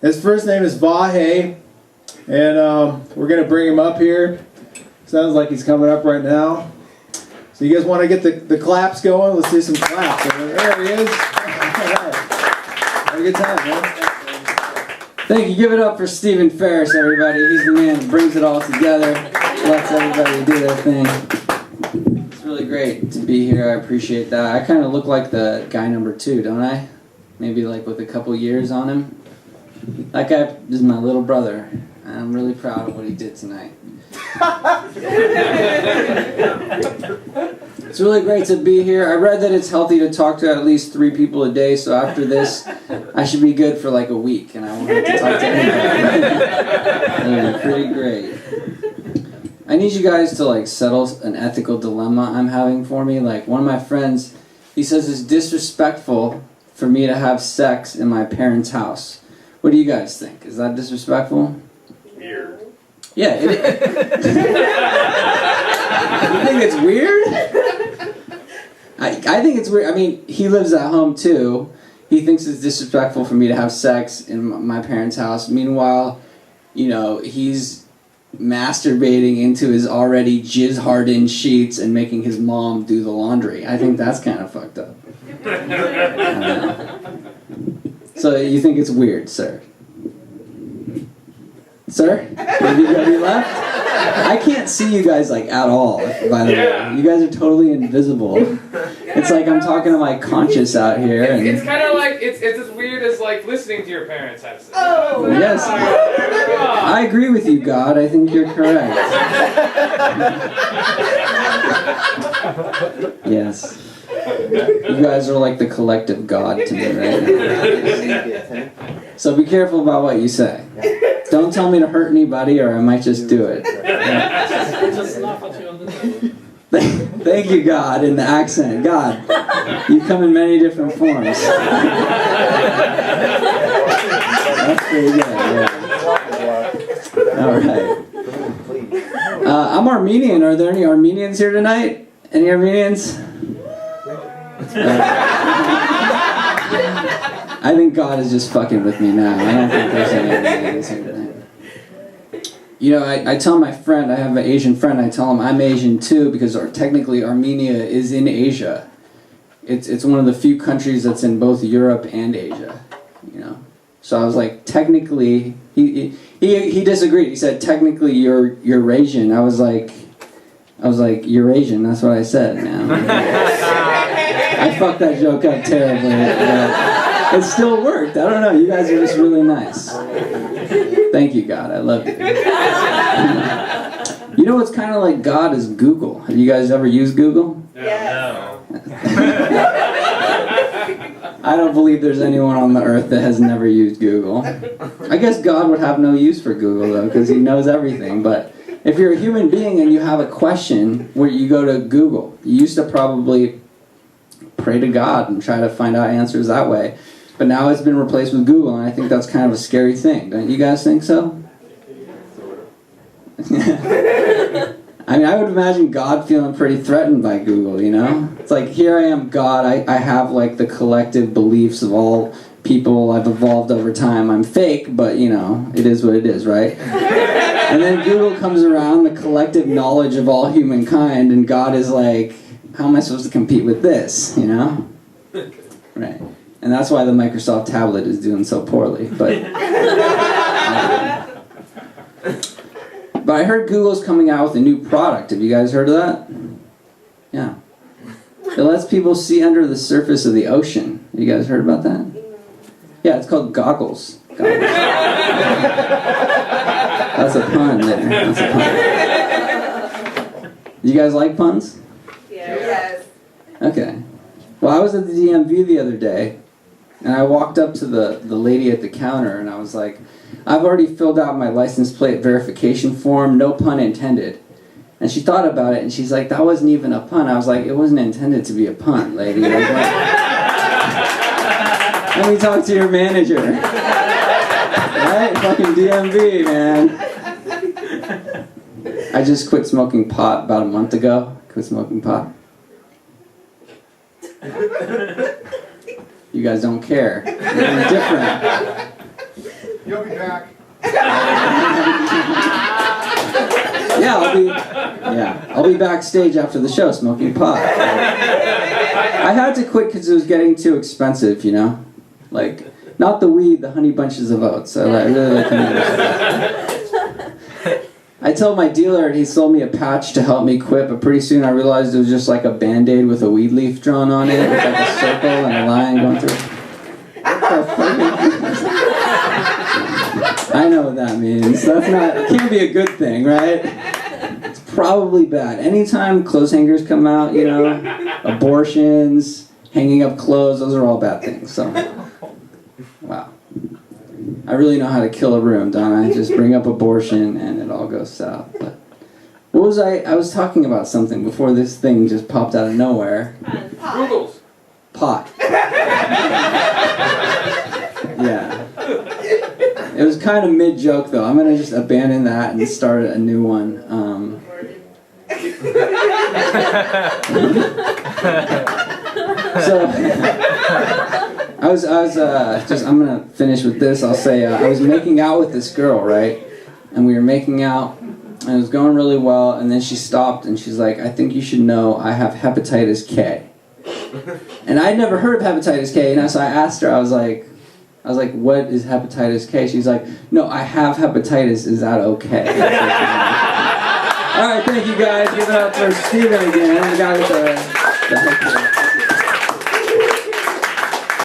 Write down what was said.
His first name is Vahe, and we're going to bring him up here. Sounds like he's coming up right now. So you guys want to get the claps going? Let's do some claps. There he is. Have a good time, man. Thank you. Give it up for Stephen Ferris, everybody. He's the man who brings it all together, lets everybody do their thing. It's really great to be here. I appreciate that. I kind of look like the guy number 2, don't I? Maybe like with a couple years on him. That guy is my little brother. I'm really proud of what he did tonight. It's really great to be here. I read that it's healthy to talk to at least 3 people a day, so after this, I should be good for like a week, and I won't have to talk to anybody. That'd be pretty great. I need you guys to like settle an ethical dilemma I'm having for me. Like one of my friends, he says it's disrespectful for me to have sex in my parents' house. What do you guys think? Is that disrespectful? Weird. Yeah. You think it's weird? I think it's weird. I mean, he lives at home too. He thinks it's disrespectful for me to have sex in my parents' house. Meanwhile, you know, he's masturbating into his already jizz-hardened sheets and making his mom do the laundry. I think that's kind of fucked up. So you think it's weird, sir? Sir? Have you left? I can't see you guys like at all, by the way. You guys are totally invisible. It's like I'm talking to my conscience out here. And it's kind of like, it's as weird as like listening to your parents have sex. Oh, yes. I agree with you, God. I think you're correct. Yes. You guys are like the collective God to me right now. So be careful about what you say. Don't tell me to hurt anybody or I might just do it. Thank you, God, in the accent. God, you come in many different forms. That's pretty good, yeah. Alright. I'm Armenian. Are there any Armenians here tonight? Any Armenians? I think God is just fucking with me now. I don't think there's any Armenians here tonight. You know, I tell my friend, I have an Asian friend, I tell him I'm Asian too because technically Armenia is in Asia. It's one of the few countries that's in both Europe and Asia, you know. So I was like, technically, he disagreed. He said, technically you're Eurasian. I was like, Eurasian, that's what I said, man. I fucked that joke up terribly, but it still worked. I don't know, you guys are just really nice. Thank you, God, I love you. You know what's kind of like God is Google. Have you guys ever used Google? No. I don't believe there's anyone on the earth that has never used Google. I guess God would have no use for Google though, because he knows everything, but if you're a human being and you have a question where you go to Google, you used to probably pray to God and try to find out answers that way. But now it's been replaced with Google, and I think that's kind of a scary thing. Don't you guys think so? I mean, I would imagine God feeling pretty threatened by Google, you know? It's like, here I am, God, I have like the collective beliefs of all people I've evolved over time. I'm fake, but you know, it is what it is, right? And then Google comes around, the collective knowledge of all humankind, and God is like, how am I supposed to compete with this, you know? Right. And that's why the Microsoft tablet is doing so poorly. But I heard Google's coming out with a new product. Have you guys heard of that? Yeah. It lets people see under the surface of the ocean. Have you guys heard about that? Yeah, it's called Goggles. That's a pun there. That's a pun. You guys like puns? Yes. Okay. Well, I was at the DMV the other day, and I walked up to the lady at the counter, and I was like, I've already filled out my license plate verification form, no pun intended. And she thought about it, and she's like, that wasn't even a pun. I was like, it wasn't intended to be a pun, lady. Like, let me talk to your manager. Right? Fucking DMV, man. I just quit smoking pot about a month ago. Quit smoking pot. You guys don't care. You're different. You'll be back. I'll be backstage after the show smoking pot. I had to quit because it was getting too expensive, you know? Like, not the weed, the honey bunches of oats. I really like honey bunches of oats. I told my dealer, and he sold me a patch to help me quit, but pretty soon I realized it was just like a Band-Aid with a weed leaf drawn on it, with like a circle and a line going through. What the fuck? I know what that means. It can't be a good thing, right? It's probably bad. Anytime clothes hangers come out, you know, abortions, hanging up clothes, those are all bad things, so. Wow. I really know how to kill a room, don't I? Just bring up abortion and it all goes south. But what was I was talking about something before this thing just popped out of nowhere. Googles. Pot. Yeah. It was kind of mid-joke though. I'm going to just abandon that and start a new one. I'm gonna finish with this. I'll say, I was making out with this girl, right? And we were making out, and it was going really well, and then she stopped, and she's like, I think you should know I have hepatitis K. And I'd never heard of hepatitis K, so I asked her, I was like, what is hepatitis K? She's like, no, I have hepatitis, is that okay? Alright, thank you guys. Give it up for Steven again, the guy with the